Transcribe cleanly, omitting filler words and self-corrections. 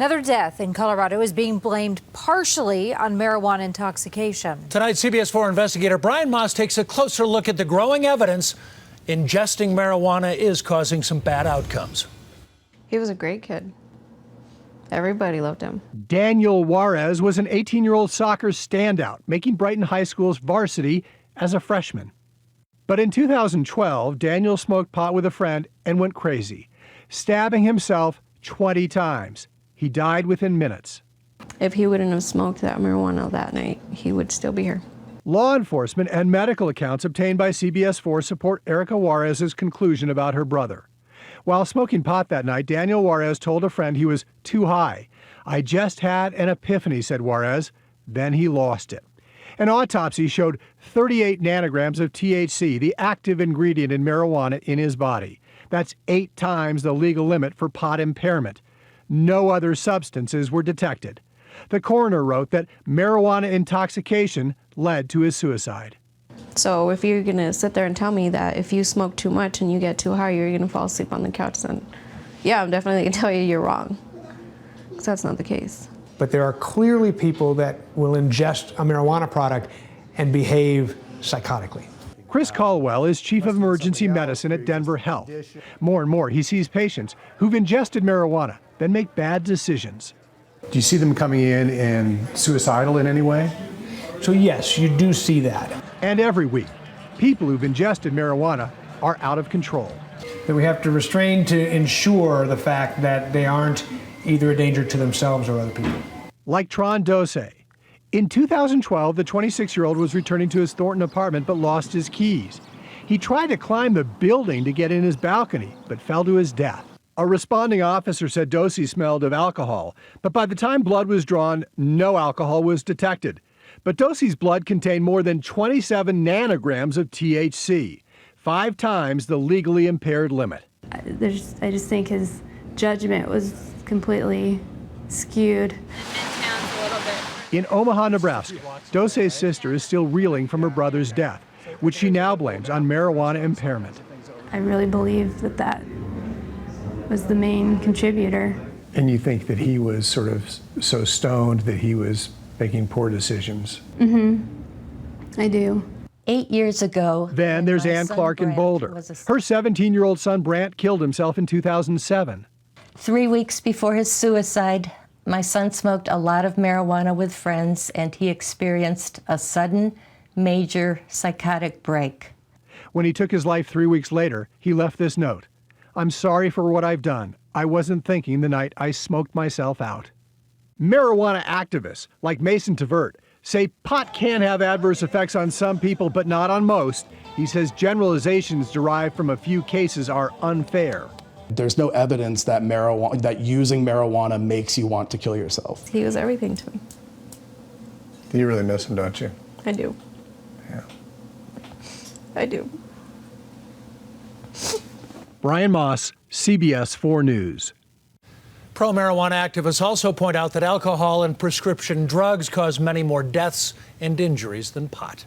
Another death in Colorado is being blamed partially on marijuana intoxication. Tonight, CBS 4 investigator Brian Moss takes a closer look at the growing evidence ingesting marijuana is causing some bad outcomes. He was a great kid. Everybody loved him. Daniel Juarez was an 18-year-old soccer standout, making Brighton High School's varsity as a freshman. But in 2012, Daniel smoked pot with a friend and went crazy, stabbing himself 20 times. He died within minutes. If he wouldn't have smoked that marijuana that night, he would still be here. Law enforcement and medical accounts obtained by CBS 4 support Erica Juarez's conclusion about her brother. While smoking pot that night, Daniel Juarez told a friend he was too high. "I just had an epiphany," said Juarez. Then he lost it. An autopsy showed 38 nanograms of THC, the active ingredient in marijuana, in his body. That's 8 times the legal limit for pot impairment. No other substances were detected. The coroner wrote that marijuana intoxication led to his suicide. So if you're going to sit there and tell me that if you smoke too much and you get too high, you're going to fall asleep on the couch, then yeah, I'm definitely going to tell you you're wrong. Because that's not the case. But there are clearly people that will ingest a marijuana product and behave psychotically. Chris Caldwell is chief of emergency medicine at Denver Health. More and more, he sees patients who've ingested marijuana, then make bad decisions. Do you see them coming in and suicidal in any way? So yes, you do see that. And every week, people who've ingested marijuana are out of control. That we have to restrain to ensure the fact that they aren't either a danger to themselves or other people. Like Tron Dose. In 2012, the 26-year-old was returning to his Thornton apartment but lost his keys. He tried to climb the building to get in his balcony, but fell to his death. A responding officer said Dose smelled of alcohol, but by the time blood was drawn, no alcohol was detected. But Dose's blood contained more than 27 nanograms of THC, 5 times the legally impaired limit. I just think his judgment was completely skewed. In Omaha, Nebraska, Dose's sister is still reeling from her brother's death, which she now blames on marijuana impairment. I really believe that that was the main contributor. And you think that he was sort of so stoned that he was making poor decisions? I do. 8 years ago. Then there's Ann Clark in Boulder. Her 17-year-old son Brant killed himself in 2007. 3 weeks before his suicide, my son smoked a lot of marijuana with friends, and he experienced a sudden, major psychotic break. When he took his life 3 weeks later, he left this note. "I'm sorry for what I've done. I wasn't thinking the night I smoked myself out." Marijuana activists like Mason Tvert say pot can have adverse effects on some people, but not on most. He says generalizations derived from a few cases are unfair. There's no evidence that using marijuana makes you want to kill yourself. He was everything to me. You really miss him, don't you? I do. Yeah. I do. Brian Moss, CBS 4 News. Pro-marijuana activists also point out that alcohol and prescription drugs cause many more deaths and injuries than pot.